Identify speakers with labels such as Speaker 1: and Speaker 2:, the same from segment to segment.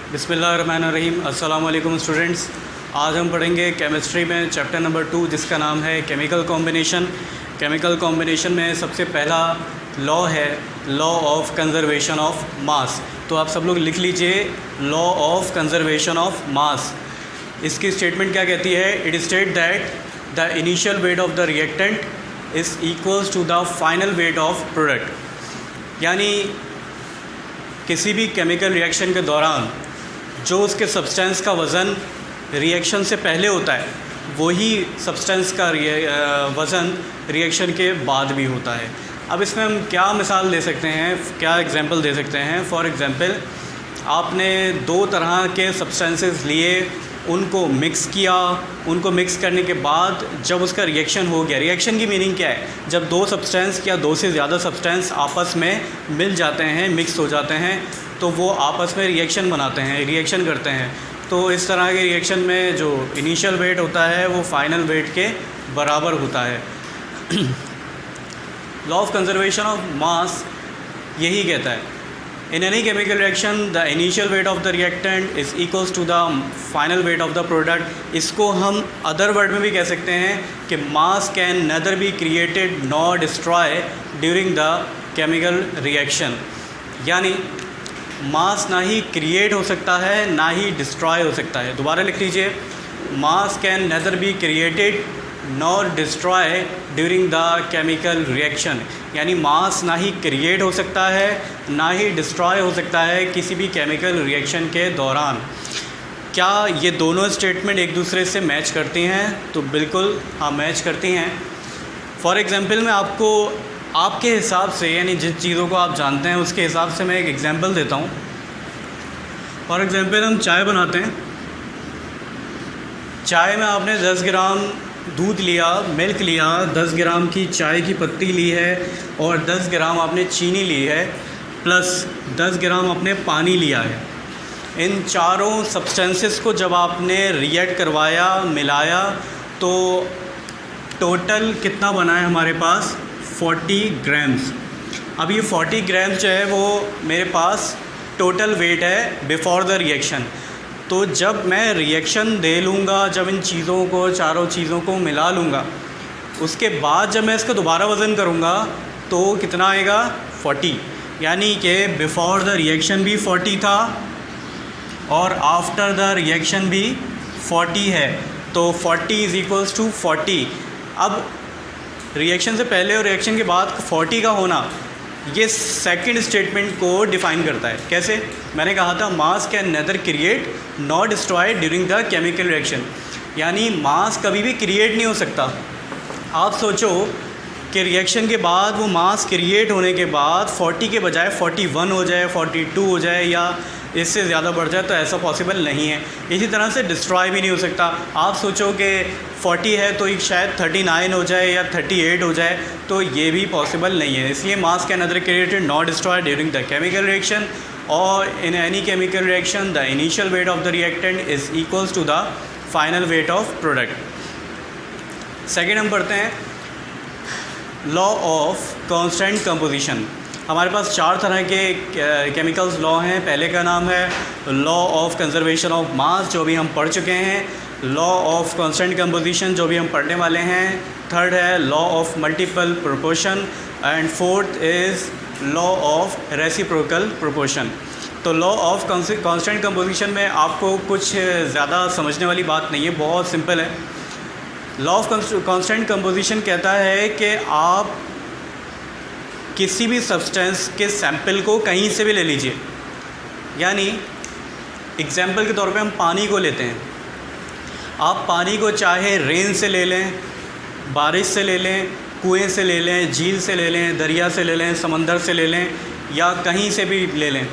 Speaker 1: बिस्मिल्लाहिर्रहमानिर्रहीम। अस्सलाम वालेकुम स्टूडेंट्स। आज हम पढ़ेंगे केमिस्ट्री में चैप्टर नंबर 2 जिसका नाम है केमिकल कॉम्बिनेशन। केमिकल कॉम्बिनेशन में सबसे पहला लॉ है law of conservation of mass. तो आप सब लोग लिख लीजिए law of conservation of mass. इसकी स्टेटमेंट क्या कहती है? It state that the initial weight of the reactant is equals to the final weight of product. यानी किसी भी केमिकल रिएक्शन के दौरान जो उसके सब्सटेंस का वज़न रिएक्शन से पहले होता है वही सब्सटेंस का वज़न रिएक्शन के बाद भी होता है। अब इसमें हम क्या मिसाल दे सकते हैं, क्या एग्जांपल दे सकते हैं? फॉर एग्ज़ाम्पल, आपने दो तरह के सब्सटेंसेस लिए, उनको मिक्स किया, उनको मिक्स करने के बाद जब उसका रिएक्शन हो गया, रिएक्शन की मीनिंग क्या है? जब दो सब्सटेंस या दो से ज़्यादा सब्सटेंस आपस में मिल जाते हैं, मिक्स हो जाते हैं, तो वो आपस में रिएक्शन बनाते हैं, रिएक्शन करते हैं। तो इस तरह के रिएक्शन में जो इनिशियल वेट होता है वो फाइनल वेट के बराबर होता है। Law of conservation of mass यही कहता है, in any chemical reaction the initial weight of the reactant is equals to the final weight of the product. इसको हम अदर वर्ड में भी कह सकते हैं कि मास can nether be created nor destroy during the chemical reaction. यानी मास ना ही क्रिएट हो सकता है ना ही डिस्ट्रॉय हो सकता है। दोबारा लिख लीजिए, मास can nether be created nor destroy during the chemical reaction. यानी मास ना ही क्रिएट हो सकता है ना ही डिस्ट्रॉय हो सकता है किसी भी केमिकल रिएक्शन के दौरान। क्या ये दोनों स्टेटमेंट एक दूसरे से मैच करती हैं? तो बिल्कुल हाँ, मैच करती हैं। फॉर एग्ज़ाम्पल, मैं आपको आपके हिसाब से, यानी जिस चीज़ों को आप जानते हैं उसके हिसाब से मैं एक एग्ज़ाम्पल देता हूँ। फॉर एग्ज़ाम्पल, हम चाय बनाते हैं। चाय में आपने 10 ग्राम दूध लिया, मिल्क लिया, 10 ग्राम की चाय की पत्ती ली है और 10 ग्राम आपने चीनी ली है, प्लस 10 ग्राम आपने पानी लिया है। इन चारों सब्सटेंसेस को जब आपने रिएक्ट करवाया, मिलाया, तो टोटल कितना बना है हमारे पास? 40 ग्राम्स। अब ये 40 ग्राम्स जो है वो मेरे पास टोटल वेट है बिफोर द रिएक्शन। तो जब मैं रिएक्शन दे लूँगा, जब इन चीज़ों को, चारों चीज़ों को मिला लूँगा, उसके बाद जब मैं इसका दोबारा वज़न करूँगा तो कितना आएगा? 40। यानी कि बिफोर द रिएक्शन भी 40 था और आफ्टर द रिएक्शन भी 40 है। तो 40 इज़ इक्वल्स टू 40। अब रिएक्शन से पहले और रिएक्शन के बाद 40 का होना ये सेकंड स्टेटमेंट को डिफ़ाइन करता है। कैसे? मैंने कहा था मास can nether create nor destroy during the chemical reaction. यानी मास कभी भी क्रिएट नहीं हो सकता। आप सोचो कि रिएक्शन के बाद वो मास क्रिएट होने के बाद 40 के बजाय 41 हो जाए, 42 हो जाए या इससे ज़्यादा बढ़ जाए, तो ऐसा पॉसिबल नहीं है। इसी तरह से डिस्ट्रॉय भी नहीं हो सकता। आप सोचो कि 40 है तो एक शायद 39 हो जाए या 38 हो जाए, तो ये भी पॉसिबल नहीं है। इसलिए mass can neither created not destroy during the chemical reaction और in any chemical reaction the initial weight of the reactant is equals to the final weight of product. Second हम पढ़ते हैं लॉ ऑफ कांस्टेंट कंपोजिशन। हमारे पास 4 तरह के chemicals law हैं। पहले का नाम है लॉ ऑफ कंजर्वेशन ऑफ मास, जो भी हम पढ़ चुके हैं। लॉ ऑफ कांस्टेंट कंपोजिशन, जो भी हम पढ़ने वाले हैं। थर्ड है law of multiple proportion and fourth is law of reciprocal proportion. तो लॉ ऑफ कांस्टेंट कंपोजिशन में आपको कुछ ज़्यादा समझने वाली बात नहीं है, बहुत सिंपल है। लॉ ऑफ कांस्टेंट कंपोजिशन कहता है कि आप किसी भी सब्सटेंस के सैंपल को कहीं से भी ले लीजिए। यानी एग्जाम्पल के तौर पे हम पानी को लेते हैं। आप पानी को चाहे रेन से ले लें, बारिश से ले लें, कुएं से ले लें, झील से ले लें, दरिया से ले लें, समंदर से ले लें या कहीं से भी ले लें,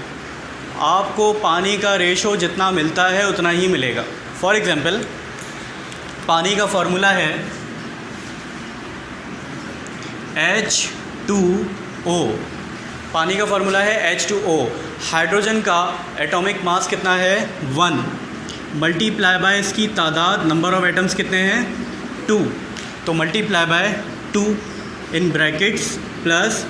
Speaker 1: आपको पानी का रेशो जितना मिलता है उतना ही मिलेगा। फॉर एग्ज़ाम्पल, पानी का फार्मूला है H2O। पानी का फार्मूला है H2O। हाइड्रोजन का एटॉमिक मास कितना है? 1 मल्टीप्लाई बाय इसकी तादाद, नंबर ऑफ़ एटम्स कितने हैं? 2। तो multiply by 2 in brackets plus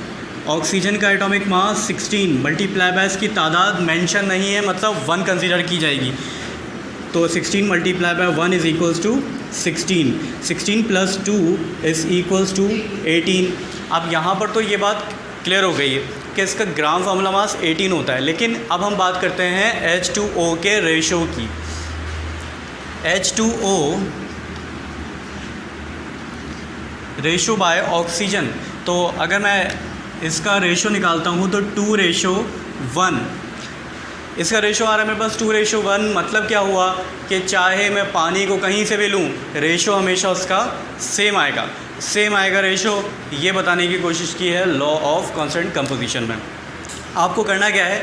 Speaker 1: oxygen का एटॉमिक मास 16 मल्टीप्लाई बाय इसकी तादाद मेंशन नहीं है, मतलब 1 कंसीडर की जाएगी। तो 16 multiply by 1 is equals to 16, 16 plus 2 is equals to 18। अब यहाँ पर तो ये बात क्लियर हो गई है कि इसका ग्राम फार्मूला मास 18 होता है। लेकिन अब हम बात करते हैं H2O के रेशो की। H2O रेशो बाय ऑक्सीजन, तो अगर मैं इसका रेशो निकालता हूँ तो 2:1, इसका रेशो आ रहा है मेरे पास 2:1। मतलब क्या हुआ कि चाहे मैं पानी को कहीं से भी लूँ, रेशो हमेशा उसका सेम आएगा रेशो। ये बताने की कोशिश की है लॉ ऑफ कांस्टेंट कंपोजिशन में। आपको करना क्या है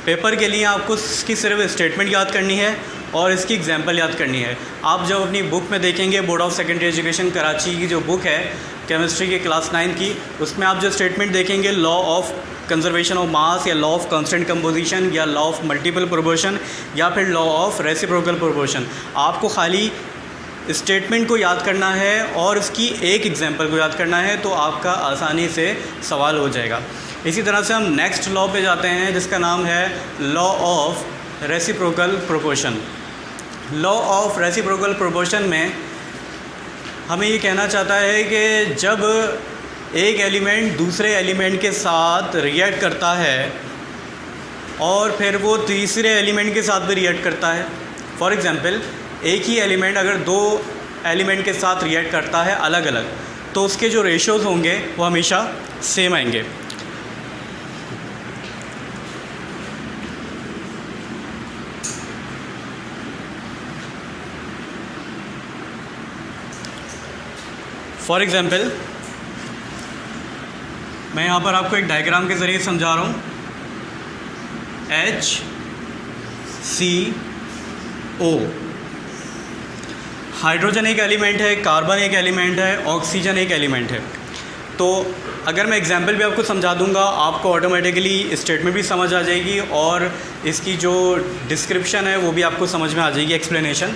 Speaker 1: पेपर के लिए आपको इसकी सिर्फ स्टेटमेंट याद करनी है और इसकी एग्जांपल याद करनी है। आप जब अपनी बुक में देखेंगे, board of secondary education Karachi की जो बुक है केमिस्ट्री के क्लास 9 की, उसमें आप जो स्टेटमेंट देखेंगे लॉ ऑफ कंजर्वेशन ऑफ मास या लॉ ऑफ कांस्टेंट कंपोजिशन या लॉ ऑफ मल्टीपल प्रोपोर्शन या फिर लॉ ऑफ रेसिप्रोकल प्रोपोर्शन, आपको खाली स्टेटमेंट को याद करना है और इसकी एक एग्जांपल को याद करना है, तो आपका आसानी से सवाल हो जाएगा। इसी तरह से हम नेक्स्ट लॉ पे जाते हैं जिसका नाम है law of reciprocal proportion. Law of reciprocal proportion में हमें ये कहना चाहता है कि जब एक एलिमेंट दूसरे एलिमेंट के साथ रिएक्ट करता है और फिर वो तीसरे एलिमेंट के साथ भी रिएक्ट करता है, फॉर एग्ज़ाम्पल एक ही एलिमेंट अगर 2 एलिमेंट के साथ रिएक्ट करता है अलग अलग, तो उसके जो रेशोज़ होंगे वो हमेशा सेम आएंगे। फॉर एग्ज़ाम्पल मैं यहाँ पर आपको एक डायग्राम के ज़रिए समझा रहा हूँ। HCO, हाइड्रोजन एक एलिमेंट है, कार्बन एक एलिमेंट है, ऑक्सीजन एक एलिमेंट है। तो अगर मैं एग्जांपल भी आपको समझा दूंगा, आपको ऑटोमेटिकली स्टेटमेंट भी समझ आ जाएगी और इसकी जो डिस्क्रिप्शन है वो भी आपको समझ में आ जाएगी, एक्सप्लेनेशन।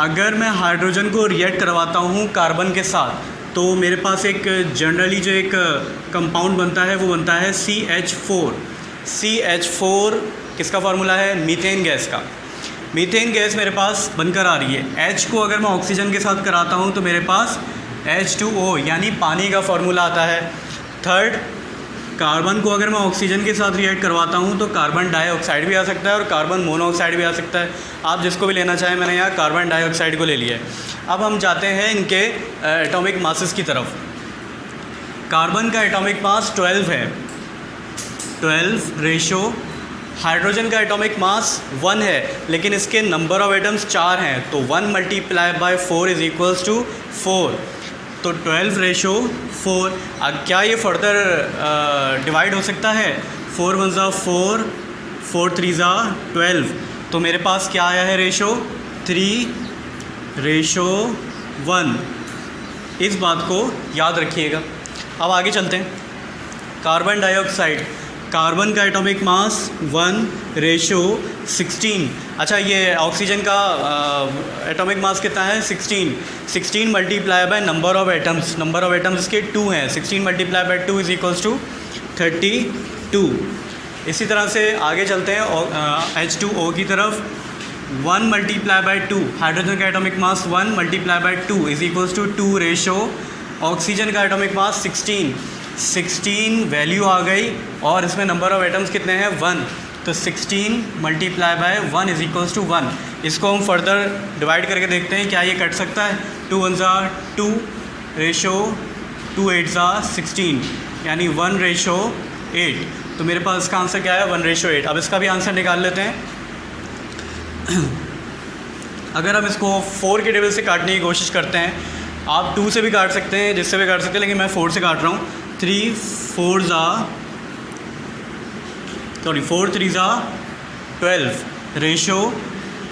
Speaker 1: अगर मैं हाइड्रोजन को रिएक्ट करवाता हूँ कार्बन के साथ, तो मेरे पास एक जनरली जो एक कंपाउंड बनता है वो बनता है CH4। CH4 किसका फार्मूला है? मीथेन गैस का। मीथेन गैस मेरे पास बनकर आ रही है। H को अगर मैं ऑक्सीजन के साथ कराता हूँ तो मेरे पास H2O यानी पानी का फार्मूला आता है। थर्ड, कार्बन को अगर मैं ऑक्सीजन के साथ रिएक्ट करवाता हूँ तो कार्बन डाइऑक्साइड भी आ सकता है और कार्बन मोनोऑक्साइड भी आ सकता है। आप जिसको भी लेना चाहें, मैंने यहाँ कार्बन डाइऑक्साइड को ले लिया है। अब हम जाते हैं इनके एटॉमिक मासेस की तरफ। कार्बन का एटॉमिक मास 12 है, 12 रेशो। हाइड्रोजन का एटॉमिक मास 1 है लेकिन इसके नंबर ऑफ एटम्स 4 हैं, तो 1 multiply by 4 is equals to 4। तो 12 रेशो 4। अब क्या ये फर्दर डिवाइड हो सकता है? 4 1 ज़ा 4, 4 3 ज़ा 12। तो मेरे पास क्या आया है रेशो? 3:1। इस बात को याद रखिएगा। अब आगे चलते हैं। कार्बन डाइऑक्साइड, कार्बन का एटॉमिक मास 1:16। अच्छा, ये ऑक्सीजन का एटॉमिक मास कितना है? 16। 16 multiply by number of atoms, number of atoms इसके 2 हैं। 16 multiply by 2 is equals to 32। इसी तरह से आगे चलते हैं H2O की तरफ। 1 मल्टीप्लाई बाय 2, हाइड्रोजन का atomic mass 1 multiply by 2 is equals to 2 ratio. Oxygen का एटॉमिक मास 16 वैल्यू आ गई और इसमें नंबर ऑफ एटम्स कितने हैं? 1। तो 16 multiply by 1 is equals to 1। इसको हम फर्दर डिवाइड करके देखते हैं क्या ये कट सकता है? 2 1 ज़ा 2 रेशो 2 8 ज़ा 16 यानी 1:8। तो मेरे पास इसका आंसर क्या है? 1:8। अब इसका भी आंसर निकाल लेते हैं। अगर हम इसको 4 के टेबल से काटने की कोशिश करते हैं, आप 2 से भी काट सकते हैं, जिससे भी काट सकते हैं, लेकिन मैं 4 से काट रहा हूँ। 4 3 ज़ा 12 रेशो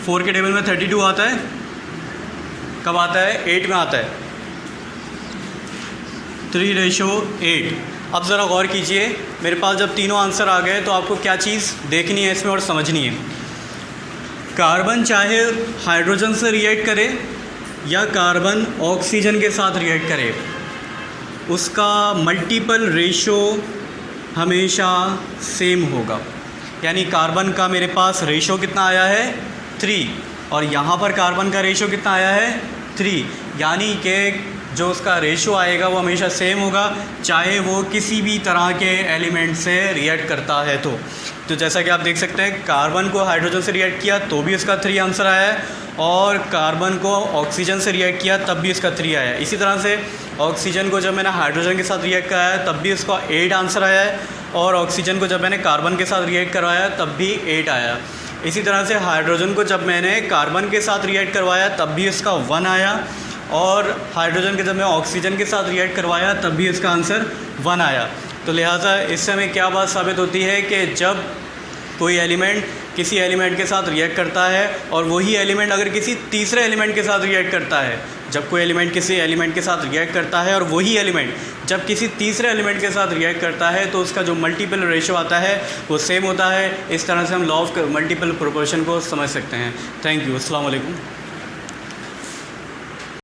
Speaker 1: 4 के टेबल में 32 आता है। कब आता है? 8 में आता है। 3:8। अब ज़रा गौर कीजिए, मेरे पास जब तीनों आंसर आ गए तो आपको क्या चीज़ देखनी है इसमें और समझनी है। कार्बन चाहे हाइड्रोजन से रिएक्ट करे या कार्बन ऑक्सीजन के साथ रिएक्ट करे, उसका मल्टीपल रेशो हमेशा सेम होगा। यानी कार्बन का मेरे पास रेशो कितना आया है 3 और यहाँ पर कार्बन का रेशो कितना आया है 3, यानी कि जो उसका रेशो आएगा वो हमेशा सेम होगा, चाहे वो किसी भी तरह के एलिमेंट से रिएक्ट करता है। तो जैसा कि आप देख सकते हैं कार्बन को हाइड्रोजन से रिएक्ट किया तो भी इसका 3 आंसर आया है, और कार्बन को ऑक्सीजन से रिएक्ट किया तब भी इसका 3 आया है। इसी तरह से ऑक्सीजन को जब मैंने हाइड्रोजन के साथ रिएक्ट कराया तब भी इसका 8 आंसर आया है, और ऑक्सीजन को जब मैंने कार्बन के साथ रिएक्ट करवाया तब भी 8 आया। इसी तरह से हाइड्रोजन को जब मैंने कार्बन के साथ रिएक्ट करवाया तब भी इसका 1 आया, और हाइड्रोजन के जब मैं ऑक्सीजन के साथ रिएक्ट करवाया तब भी इसका आंसर 1 आया। तो लिहाजा इससे हमें क्या बात साबित होती है कि जब कोई एलिमेंट किसी एलिमेंट के साथ रिएक्ट करता है और वही एलिमेंट अगर किसी तीसरे एलिमेंट के साथ रिएक्ट करता है, जब कोई एलिमेंट किसी एलिमेंट के साथ रिएक्ट करता है और वही एलिमेंट जब किसी तीसरे एलिमेंट के साथ रिएक्ट करता है तो उसका जो मल्टीपल रेशो आता है वो सेम होता है। इस तरह से हम लॉ ऑफ मल्टीपल प्रोपोर्शन को समझ सकते हैं। Thank you. अस्सलाम वालेकुम।